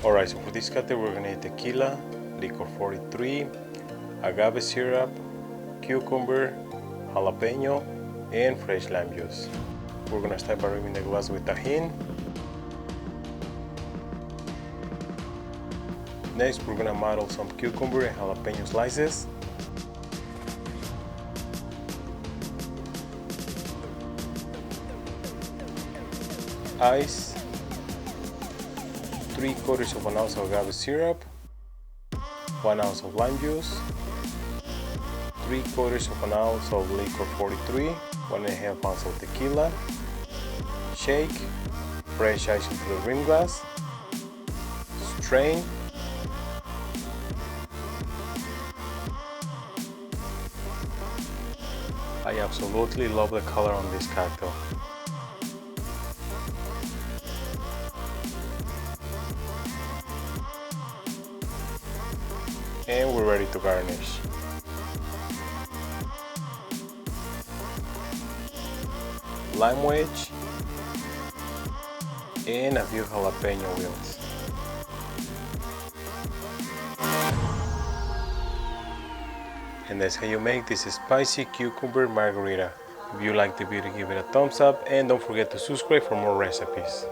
Alright, so for this cocktail we're gonna need tequila, Licor 43, agave syrup, cucumber, jalapeno, and fresh lime juice. We're gonna start by rimming the glass with tajin. Next, we're gonna model some cucumber and jalapeno slices. Ice, 3/4 of an ounce of agave syrup, 1 ounce of lime juice, 3/4 of an ounce of Licor 43, 1.5 ounce of tequila. Shake, fresh ice into the rim glass, strain, I absolutely love the color on this cocktail. And we're ready to garnish. Lime wedge and a few jalapeno wheels. And that's how you make this spicy cucumber margarita. If you liked the video, give it a thumbs up and don't forget to subscribe for more recipes.